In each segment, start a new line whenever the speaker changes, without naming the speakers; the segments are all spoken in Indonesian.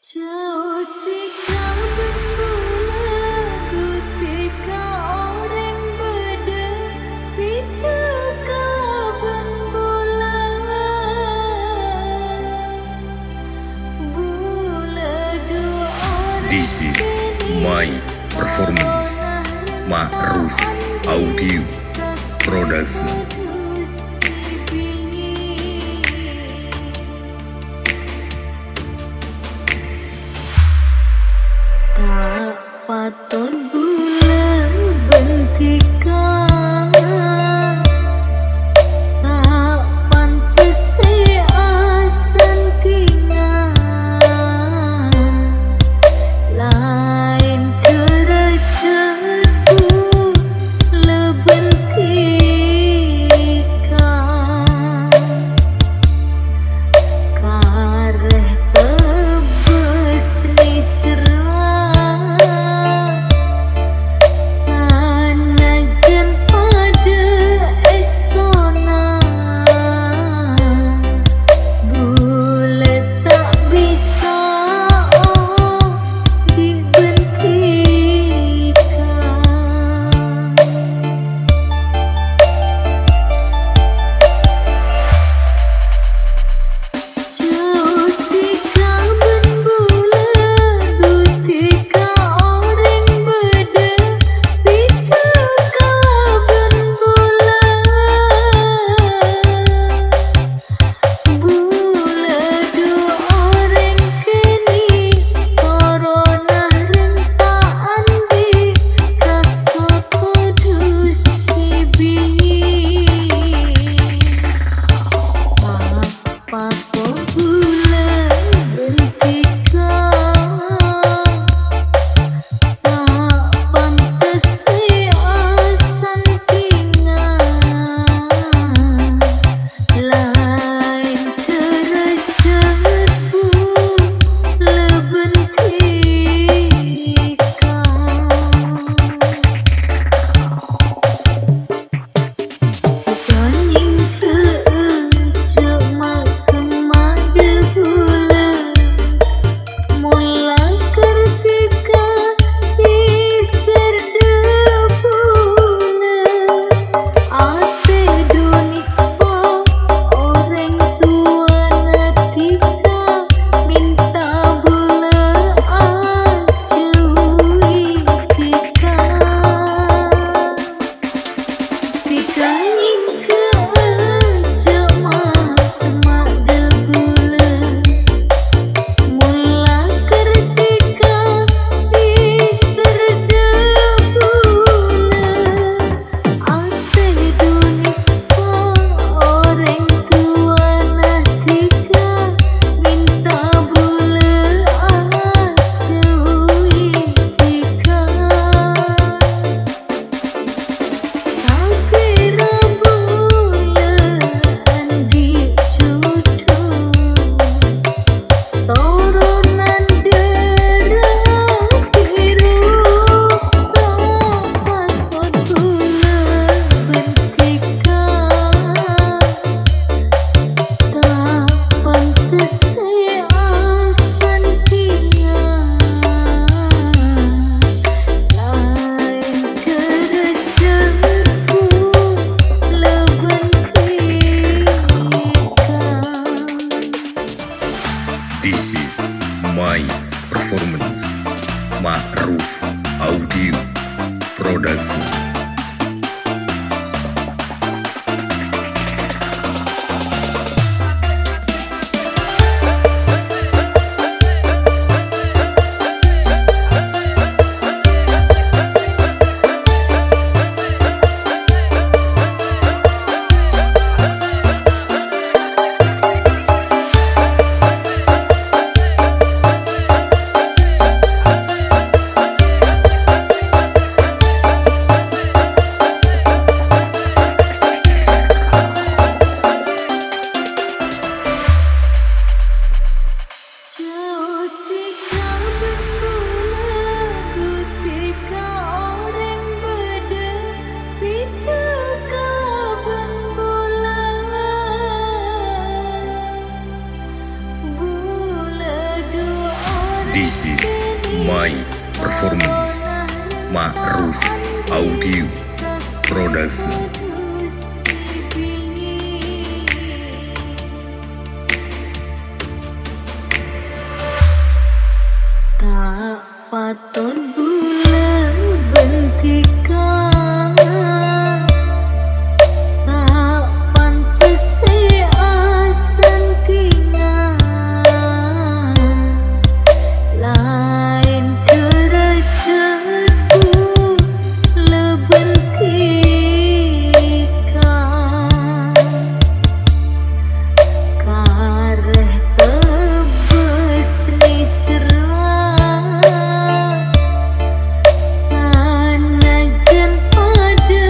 Jauh tika bermula, ketika orang beda, pitukah bermula, bula doa.
This is my performance, Ma'ruf Audio Production.
Tak patut bulan bentikan, tak pantas asan tinggal, lain kerajatku lebentikan, kareh tebes ni
This is my performance, Ma'ruf Audio Production. This is my performance. Ma'ruf Audio Production.
Tak patut bulan bentikan, tak pantas asan tinggal, lain derajatku lebentikan, kareh tebes ni serang sanajan pada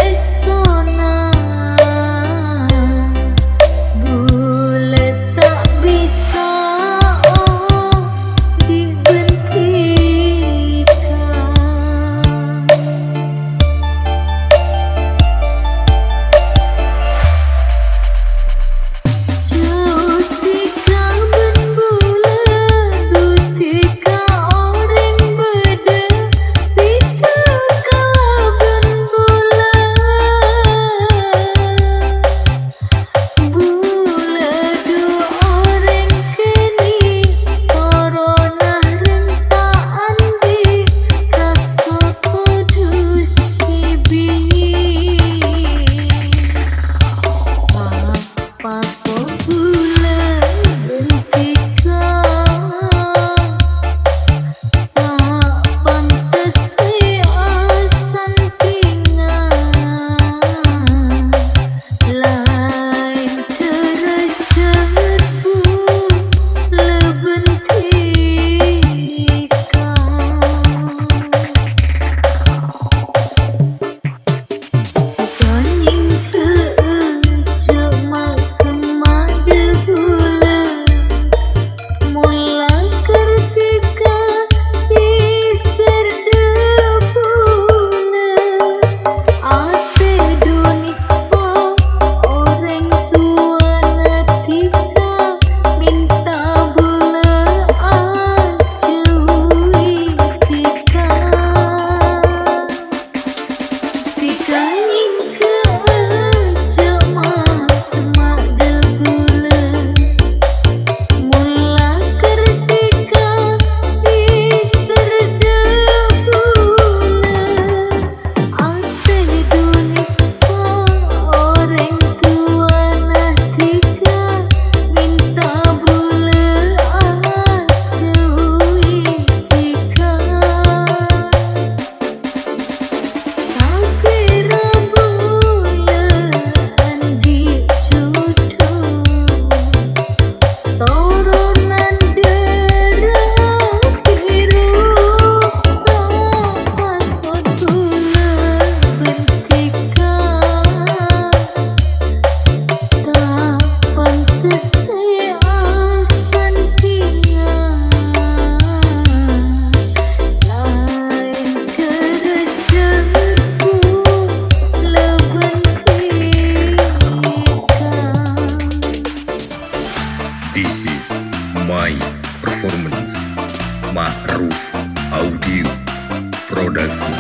estona, bulet tak bisa dibentikan. Jutika berbulan, dutika orang beda, ditika berbulan, bulan dua orang kini, corona rentaan di rasa kudus kibi. Apa kau bulan bentikan, tak pantas asan tinggal, lain derajatku lebentikan. Ganying keejak mak semada bulan, mula ketika iser debuna, ate donispa orang tua natika, minta bulan cuy tika. Diganying keejak mak semada bulan, mula ketika iser debuna, ate donispa orang tua natika, minta bulan cuy tika. Kira bulan dijodoh, turunan darah biru, tak patut bulan bentikan, tak pantas asan tinggal, lain derajatku lebentikan.
This is my performance. Ma'ruf Audio Production.